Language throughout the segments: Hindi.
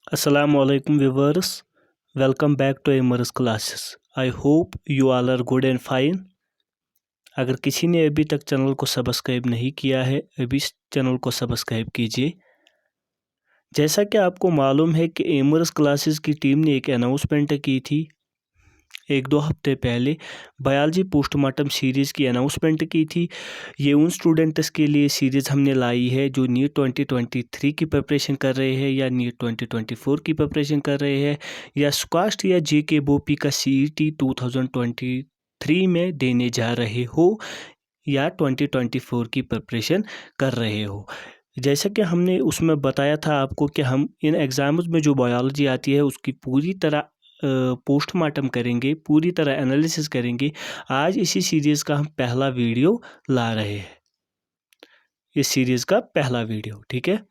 Assalamu alaikum viewers. Welcome back to Amars classes. I hope you all are good and fine. अगर किसी ने अभी तक चैनल को सब्सक्राइब नहीं किया है अभी चैनल को सब्सक्राइब कीजिए। जैसा कि आपको मालूम है कि एमर्स क्लासेस की टीम ने एक अनाउंसमेंट की थी एक दो हफ्ते पहले बायोलॉजी पोस्टमार्टम सीरीज़ की अनाउंसमेंट की थी। ये उन स्टूडेंट्स के लिए सीरीज़ हमने लाई है जो नीट 2023 की प्रिपरेशन कर रहे हैं या नीट 2024 की प्रिपरेशन कर रहे हैं या स्क्वास्ट या जेके बोपी का CET 2023 में देने जा रहे हो या 2024 की प्रिपरेशन कर रहे हो। जैसा कि हमने उसमें बताया था आपको कि हम इन एग्ज़ाम्स में जो बायोलॉजी आती है उसकी पूरी तरह पोस्टमार्टम करेंगे, पूरी तरह एनालिसिस करेंगे। आज इसी सीरीज़ का हम पहला वीडियो ला रहे हैं, इस सीरीज़ का पहला वीडियो। ठीक है,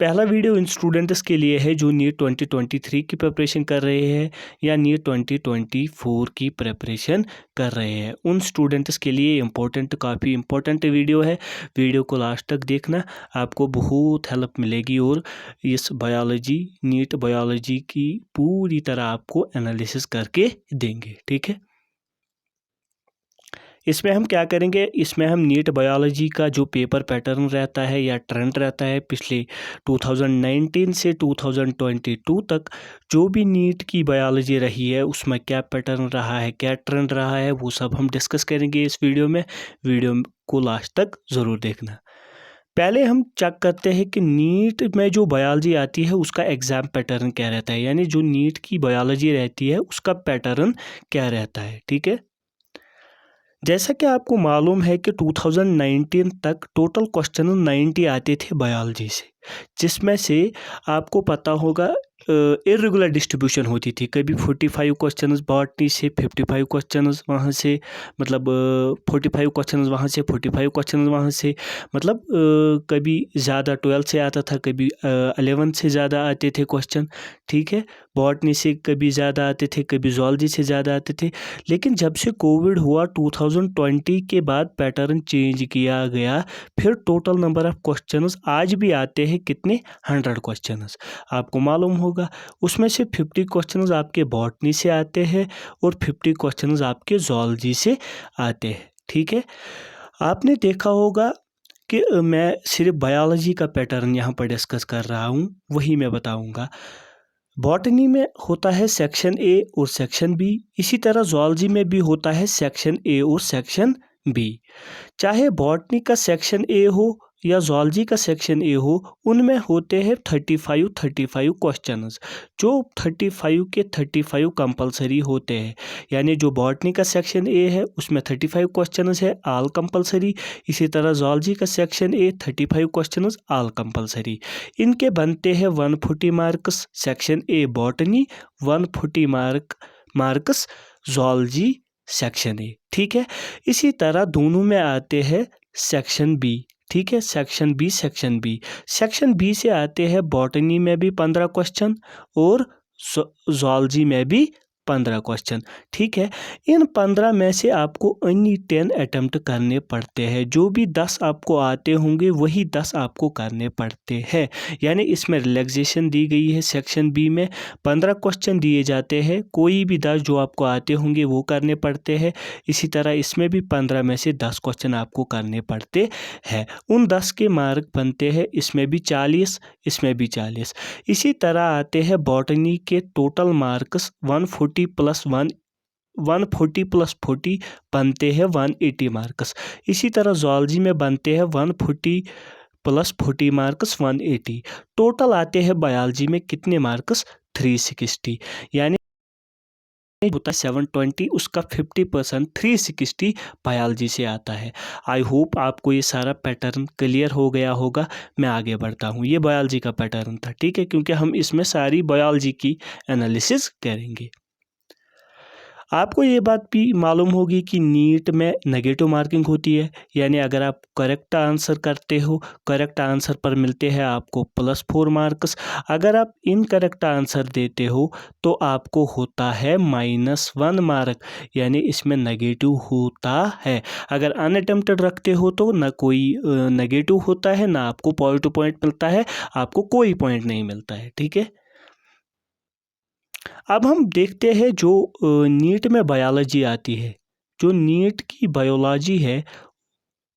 पहला वीडियो इन स्टूडेंट्स के लिए है जो नीट 2023 की प्रिपरेशन कर रहे हैं या नीट 2024 की प्रिपरेशन कर रहे हैं। उन स्टूडेंट्स के लिए काफ़ी इम्पोर्टेंट वीडियो है। वीडियो को लास्ट तक देखना, आपको बहुत हेल्प मिलेगी और इस नीट बायोलॉजी की पूरी तरह आपको एनालिसिस करके देंगे। ठीक है, इसमें हम क्या करेंगे, इसमें हम नीट बायोलॉजी का जो पेपर पैटर्न रहता है या ट्रेंड रहता है पिछले 2019 से 2022 तक जो भी नीट की बायोलॉजी रही है उसमें क्या पैटर्न रहा है, क्या ट्रेंड रहा है, वो सब हम डिस्कस करेंगे इस वीडियो में। वीडियो को लास्ट तक ज़रूर देखना। पहले हम चेक करते हैं कि नीट में जो बायोलॉजी आती है उसका एग्ज़ाम पैटर्न क्या रहता है, यानी जो नीट की बायोलॉजी रहती है उसका पैटर्न क्या रहता है। ठीक है, जैसा कि आपको मालूम है कि 2019 तक टोटल क्वेश्चन 90 आते थे बायोलॉजी से, जिसमें से आपको पता होगा इरेगुलर डिस्ट्रीब्यूशन होती थी। कभी 45 क्वेश्चंस बॉटनी से, 55 क्वेश्चंस वहाँ से, मतलब 45 क्वेश्चंस वहाँ से, 45 क्वेश्चंस वहाँ से, मतलब कभी ज़्यादा 12 से आता था, कभी 11 से ज़्यादा आते थे क्वेश्चन। ठीक है, बॉटनी से कभी ज़्यादा आते थे, कभी जूलॉजी से ज़्यादा आते थे। लेकिन जब से कोविड हुआ 2020 के बाद पैटर्न चेंज किया गया, फिर टोटल नंबर ऑफ क्वेश्चंस आज भी आते हैं कितने, 100 क्वेश्चंस। आपको मालूम होगा उसमें से 50 क्वेश्चंस आपके बॉटनी से आते हैं और 50 क्वेश्चंस आपके जूलॉजी से आते हैं। ठीक है, आपने देखा होगा कि मैं सिर्फ बायोलॉजी का पैटर्न यहाँ पर डिस्कस कर रहा हूँ, वही मैं बताऊँगा। बॉटनी में होता है सेक्शन ए और सेक्शन बी, इसी तरह जूलॉजी में भी होता है सेक्शन ए और सेक्शन बी। चाहे बॉटनी का सेक्शन ए हो या जूलॉजी का सेक्शन ए हो, उनमें होते हैं 35 क्वेश्चंस, जो 35 के 35 कंपलसरी होते हैं। यानी जो बॉटनी का सेक्शन ए है उसमें 35 क्वेश्चंस है ऑल कंपलसरी, इसी तरह जूलॉजी का section A 35 questions all compulsory. इनके बनते हैं 140 marks section A botany, 140 marks zoology section A. ठीक है, इसी तरह दोनों में आते हैं सेक्शन बी। ठीक है, सेक्शन बी से आते हैं बॉटनी में भी 15 क्वेश्चन और जूलॉजी में भी 15 क्वेश्चन। ठीक है, इन 15 में से आपको अन्य 10 अटेम्प्ट करने पड़ते हैं। जो भी 10 आपको आते होंगे वही 10 आपको करने पड़ते हैं। यानी इसमें रिलैक्सेशन दी गई है। सेक्शन बी में 15 क्वेश्चन दिए जाते हैं, कोई भी 10 जो आपको आते होंगे वो करने पड़ते हैं। इसी तरह इसमें भी 15 में से 10 क्वेश्चन आपको करने पड़ते हैं। उन 10 के मार्क बनते हैं, इसमें भी 40, इसमें भी 40। इसी तरह आते हैं बॉटनी के टोटल मार्क्स 140 प्लस 40 बनते हैं 180 मार्क्स। इसी तरह जूलॉजी में बनते हैं 140 प्लस 40 मार्क्स 180। टोटल आते हैं बायोलॉजी में कितने मार्क्स, 360। यानी होता है 720, उसका 50% 360 बायोलॉजी से आता है। आई होप आपको ये सारा पैटर्न क्लियर हो गया होगा। मैं आगे बढ़ता हूँ, ये बायोलॉजी का पैटर्न था। ठीक है, क्योंकि हम इसमें सारी बायोलॉजी की एनालिसिस करेंगे। आपको ये बात भी मालूम होगी कि नीट में नेगेटिव मार्किंग होती है, यानी अगर आप करेक्ट आंसर करते हो, करेक्ट आंसर पर मिलते हैं आपको +4 मार्क्स। अगर आप इनकरेक्ट आंसर देते हो तो आपको होता है -1 मार्क, यानी इसमें नेगेटिव होता है। अगर अनअटेम्प्टेड रखते हो तो ना कोई नेगेटिव होता है, ना आपको पॉइंट टू पॉइंट मिलता है, आपको कोई पॉइंट नहीं मिलता है। ठीक है, अब हम देखते हैं जो नीट में बायोलॉजी आती है, जो नीट की बायोलॉजी है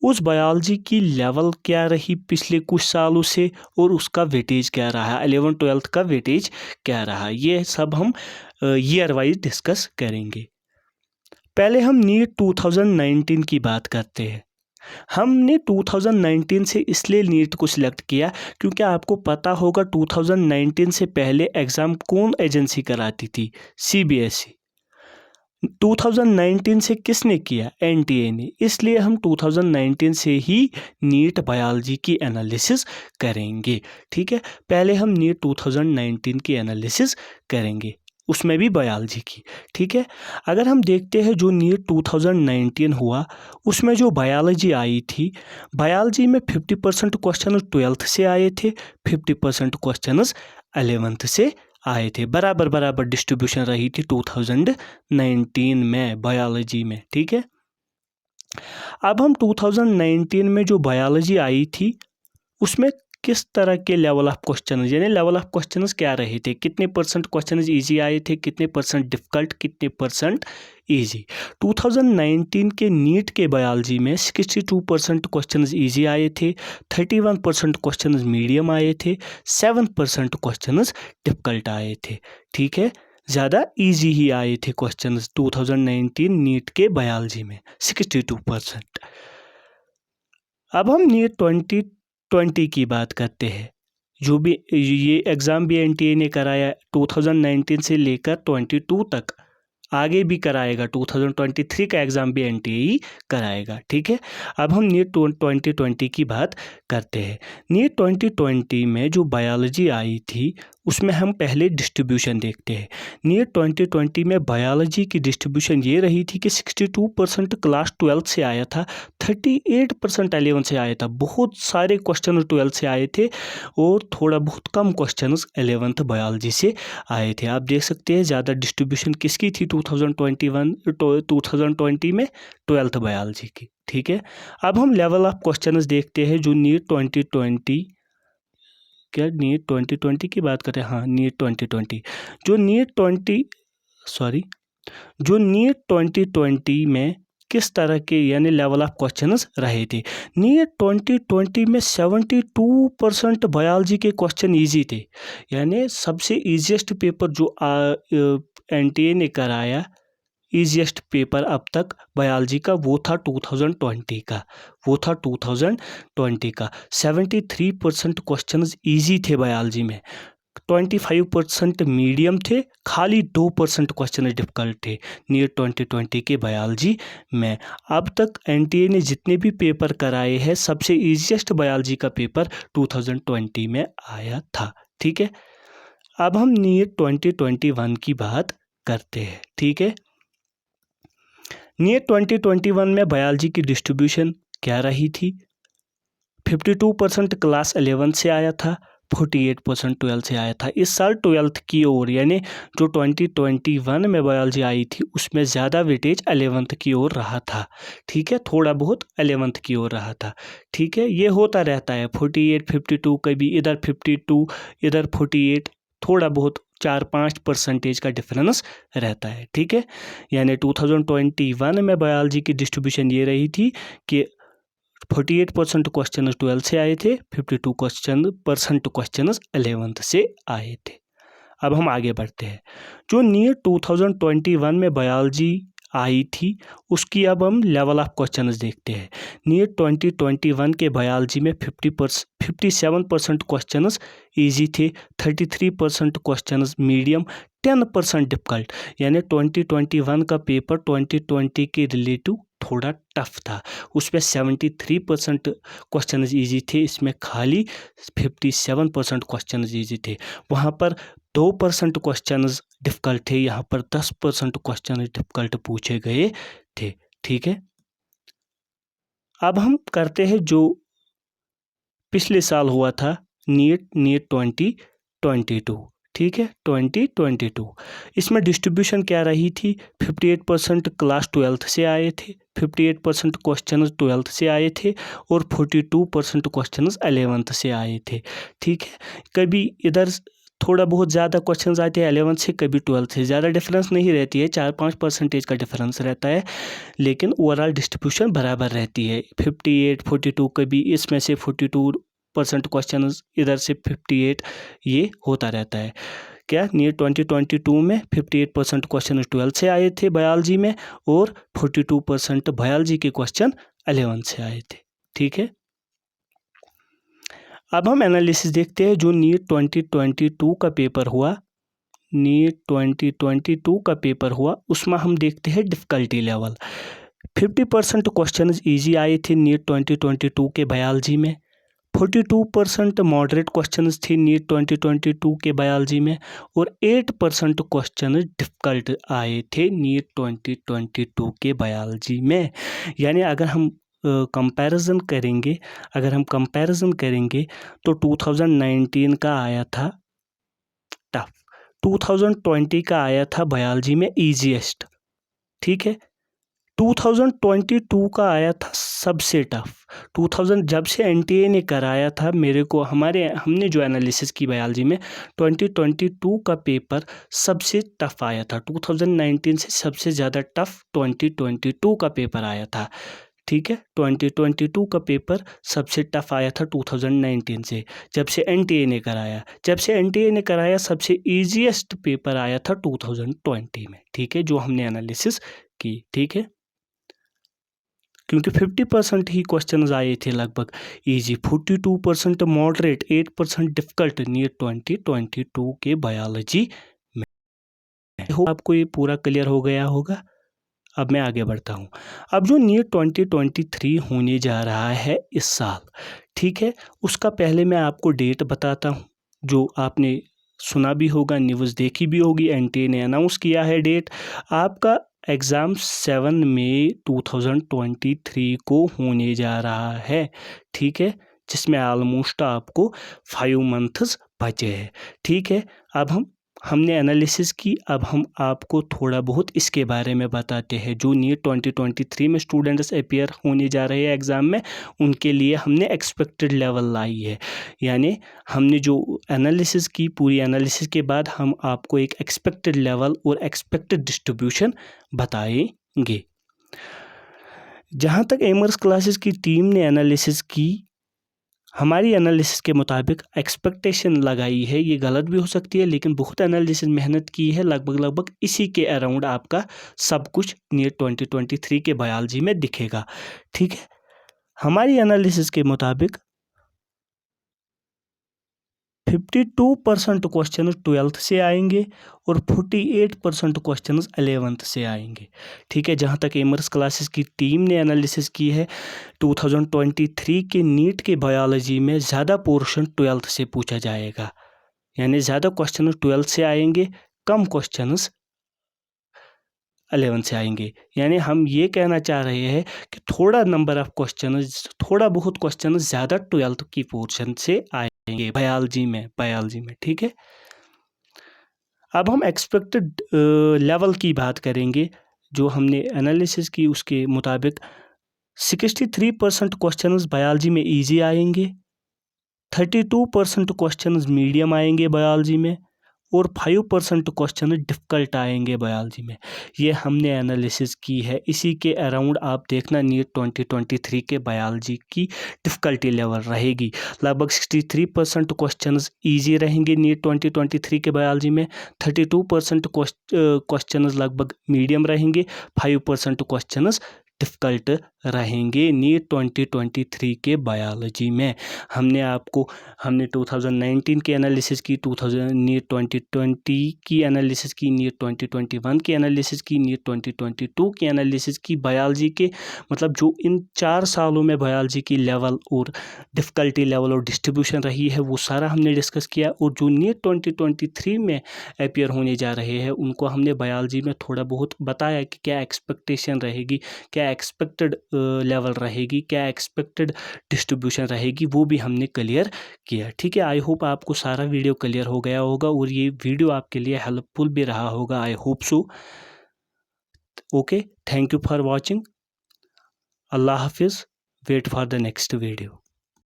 उस बायोलॉजी की लेवल क्या रही पिछले कुछ सालों से और उसका वेटेज क्या रहा, 11th-12th का वेटेज क्या रहा, ये सब हम ईयर वाइज डिस्कस करेंगे। पहले हम नीट 2019 की बात करते हैं। हमने 2019 से इसलिए नीट को सिलेक्ट किया क्योंकि आपको पता होगा 2019 से पहले एग्ज़ाम कौन एजेंसी कराती थी, CBSE। 2019 से किसने किया, NTA ने। इसलिए हम 2019 से ही नीट बायोलॉजी की एनालिसिस करेंगे। ठीक है, पहले हम नीट 2019 की एनालिसिस करेंगे, उसमें भी बायोलॉजी की। ठीक है, अगर हम देखते हैं जो नीट 2019 हुआ उसमें जो बायोलॉजी आई थी, बायोलॉजी में 50% क्वेश्चन 12th से आए थे, 50% क्वेश्चन 11th से आए थे। बराबर डिस्ट्रीब्यूशन रही थी 2019 में बायोलॉजी में। ठीक है, अब हम 2019 में जो बायोलॉजी आई थी उसमें किस तरह के लेवल ऑफ क्वेश्चन, यानी लेवल ऑफ क्वेश्चन क्या रहे थे, कितने परसेंट क्वेश्चन इजी आए थे, कितने परसेंट डिफ़िकल्ट, कितने परसेंट इजी। 2019 के नीट के बायोलॉजी में 62% क्वेश्चन इजी आए थे, 31% क्वेश्चन मीडियम आए थे, 7% क्वेश्चन डिफ़िकल्ट आए थे। ठीक है, ज़्यादा इजी ही आए थे क्वेश्चन 2019 नीट के बायोलॉजी में 62%। अब हम नीट 2020 की बात करते हैं, जो भी ये एग्ज़ाम भी NTA ने कराया 2019 से लेकर 22 तक, आगे भी कराएगा, 2023 का एग्ज़ाम भी NTA ही कराएगा। ठीक है, अब हम नीट 2020 की बात करते हैं। नीट 2020 में जो बायोलॉजी आई थी उसमें हम पहले डिस्ट्रीब्यूशन देखते हैं। नीट 2020 में बायोलॉजी की डिस्ट्रीब्यूशन ये रही थी कि 62% क्लास 12th से आया था, 38% 11th से आया था। बहुत सारे क्वेश्चन 12th से आए थे और थोड़ा बहुत कम क्वेश्चन 11th बायोलॉजी से आए थे। आप देख सकते हैं ज़्यादा डिस्ट्रीब्यूशन किसकी थी 2020 में, 12th बायोलॉजी की। ठीक है, अब हम लेवल ऑफ क्वेश्चंस देखते हैं जो नीट 2020 की बात करें, हाँ नीट 2020, जो नीट 2020 में किस तरह के यानी लेवल ऑफ क्वेश्चंस रहे थे। नीट 2020 में 72% बायोलॉजी के क्वेश्चन इजी थे, यानी सबसे ईजीएस्ट पेपर जो NTA ने कराया, ईजीएस्ट पेपर अब तक बायोलॉजी का वो था 2020 का, 73% क्वेश्चंस इजी थे बायोलॉजी में, 25% मीडियम थे, खाली 2% क्वेश्चन डिफ़िकल्ट थे नीट 2020 के बायोलॉजी में। अब तक NTA ने जितने भी पेपर कराए हैं सबसे ईजीएस्ट बायोलॉजी का पेपर 2020 में आया था। ठीक है, अब हम नीट 2021 की बात करते हैं। ठीक है, नीट 2021 में बायोलॉजी की डिस्ट्रीब्यूशन क्या रही थी, 52% क्लास 11 से आया था, 48% 12 से आया था। इस साल 12th की ओर, यानी जो 2021 में बायोलॉजी आई थी उसमें ज़्यादा वेटेज 11th की ओर रहा था। ठीक है, थोड़ा बहुत 11th की ओर रहा था। ठीक है, ये होता रहता है, 48 52, कभी इधर 52 इधर 48, थोड़ा बहुत 4-5% का डिफरेंस रहता है। ठीक है, यानी 2021 में बायोलॉजी की डिस्ट्रीब्यूशन ये रही थी कि 48% क्वेश्चन 12 से आए थे, 52% क्वेश्चन 11th से आए थे। अब हम आगे बढ़ते हैं, जो नीट 2021 में बायोलॉजी आई थी उसकी अब हम लेवल ऑफ क्वेश्चंस देखते हैं। नीट 2021 के बायोलॉजी में 57% क्वेश्चंस इजी थे, 33% क्वेश्चंस मीडियम, 10% डिफ़िकल्ट, यानी 2021 का पेपर 2020 के रिलेटिव थोड़ा टफ था। उसमें 73% क्वेश्चन इजी थे, इसमें खाली 57% क्वेश्चन इजी थे। वहाँ पर 2% क्वेश्चन डिफ़िकल्ट थे, यहाँ पर 10% क्वेश्चन डिफ़िकल्ट पूछे गए थे। ठीक है, अब हम करते हैं जो पिछले साल हुआ था नीट 2022। ठीक है, 2022 इसमें डिस्ट्रीब्यूशन क्या रही थी, 58% क्लास 12th से आए थे, 58% क्वेश्चन 12th से आए थे और 42% क्वेश्चन 11th से आए थे। ठीक है, कभी इधर थोड़ा बहुत ज़्यादा क्वेश्चंस आते हैं 11th से, कभी 12th से, ज़्यादा डिफरेंस नहीं रहती है, 4-5% का डिफरेंस रहता है, लेकिन ओवरऑल डिस्ट्रीब्यूशन बराबर रहती है। 58, 42, कभी इसमें से 42% क्वेश्चन, इधर से 58, ये होता रहता है। क्या नीट 2022 में 58% क्वेश्चन 12th से आए थे बायोलॉजी में, और 42% बायोलॉजी के क्वेश्चन 11th से आए थे। ठीक है, अब हम एनालिसिस देखते हैं जो नीट 2022 का पेपर हुआ। नीट 2022 का पेपर हुआ, उसमें हम देखते हैं डिफ़िकल्टी लेवल। 50% क्वेश्चन ईजी आए थे नीट 2022 के बायोलॉजी में, 42% मॉडरेट क्वेश्चन थे नीट 2022 के बायोलॉजी में, और 8% क्वेश्चन डिफ़िकल्ट आए थे नीट 2022 के बायोलॉजी में। यानी अगर हम कंपैरिजन करेंगे तो 2019 का आया था टफ, 2020 का आया था बायोलॉजी में ईजीएस्ट। ठीक है, 2022 का आया था सबसे टफ। 2000 जब से एनटीए ने कराया था मेरे को, हमने जो एनालिसिस की बायोलॉजी में, 2022 का पेपर सबसे टफ आया था। 2019 से सबसे ज़्यादा टफ 2022 का पेपर आया था। ठीक है, 2022 का पेपर सबसे टफ आया था 2019 से, जब से एनटीए ने कराया। सबसे ईजीएस्ट पेपर आया था 2020 में। ठीक है, जो हमने एनालिसिस की। ठीक है, क्योंकि 50% ही क्वेश्चन आए थे लगभग इजी, 42% मॉडरेट, 8% डिफ़िकल्ट नीट 2022 के बायोलॉजी में। आपको ये पूरा क्लियर हो गया होगा। अब मैं आगे बढ़ता हूँ। अब जो नीट 2023 होने जा रहा है इस साल, ठीक है, उसका पहले मैं आपको डेट बताता हूँ, जो आपने सुना भी होगा, न्यूज़ देखी भी होगी, एनटीए ने अनाउंस किया है डेट। आपका एग्ज़ाम 7 मई 2023 को होने जा रहा है। ठीक है, जिसमें ऑलमोस्ट आपको 5 मंथ्स बचे हैं। ठीक है, अब हमने एनालिसिस की, अब हम आपको थोड़ा बहुत इसके बारे में बताते हैं। जो नीट 2023 में स्टूडेंट्स अपियर होने जा रहे हैं एग्ज़ाम में, उनके लिए हमने एक्सपेक्टेड लेवल लाई है। यानी हमने जो एनालिसिस की, पूरी एनालिसिस के बाद हम आपको एक एक्सपेक्टेड लेवल और एक्सपेक्टेड डिस्ट्रीब्यूशन बताएंगे। जहाँ तक एमर्स क्लासेस की टीम ने एनालिसिस की, हमारी एनालिसिस के मुताबिक एक्सपेक्टेशन लगाई है, ये गलत भी हो सकती है, लेकिन बहुत एनालिसिस मेहनत की है, लगभग इसी के अराउंड आपका सब कुछ नीट 2023 के बायोलॉजी में दिखेगा। ठीक है, हमारी एनालिसिस के मुताबिक 52% क्वेश्चन 12th से आएंगे और 48% क्वेश्चन 11th से आएंगे। ठीक है, जहाँ तक एमर्स क्लासेस की टीम ने एनालिसिस की है, 2023 के नीट के बायोलॉजी में ज़्यादा पोर्शन 12th से पूछा जाएगा। यानी ज़्यादा क्वेश्चन 12th से आएंगे, कम क्वेश्चन 11th से आएंगे। यानी हम ये कहना चाह रहे हैं कि थोड़ा बहुत क्वेश्चन ज़्यादा 12th की पोर्शन से आएंगे बायोलॉजी में। ठीक है, अब हम एक्सपेक्टेड लेवल की बात करेंगे। जो हमने एनालिसिस की उसके मुताबिक 63% क्वेश्चंस बायोलॉजी में इजी आएंगे, 32% क्वेश्चंस मीडियम आएंगे बायोलॉजी में, और 5% क्वेश्चन डिफ़िकल्ट आएंगे बायोलॉजी में। ये हमने एनालिसिस की है। इसी के अराउंड आप देखना नीट 2023 के बायोलॉजी की डिफ़िकल्टी लेवल रहेगी। लगभग 63% क्वेश्चंस इजी रहेंगे नीट 2023 के बायोलॉजी में, 32% क्वेश्चंस लगभग मीडियम रहेंगे, 5% क्वेश्चंस डिफ़िकल्ट रहेंगे नीट 2023 के बायोलॉजी में। हमने 2019 की एनालिसिस की, नीट 2020 की एनालिसिस की, नीट 2021 की एनालिसिस की, नीट 2022 की एनालिसिस की। बायोलॉजी के मतलब जो इन 4 सालों में बायोलॉजी की लेवल और डिफ़िकल्टी लेवल और डिस्ट्रीब्यूशन रही है, वो सारा हमने डिस्कस किया। और जो नीट 2023 में अपियर होने जा रहे हैं, उनको हमने बायोलॉजी में थोड़ा बहुत बताया कि क्या एक्सपेक्टेशन रहेगी, क्या एक्सपेक्टेड लेवल रहेगी, क्या एक्सपेक्टेड डिस्ट्रीब्यूशन रहेगी, वो भी हमने क्लियर किया। ठीक है, आई होप आपको सारा वीडियो क्लियर हो गया होगा और ये वीडियो आपके लिए हेल्पफुल भी रहा होगा। I hope so. Okay, thank you for watching. अल्लाह हाफिज़। Wait for the next video.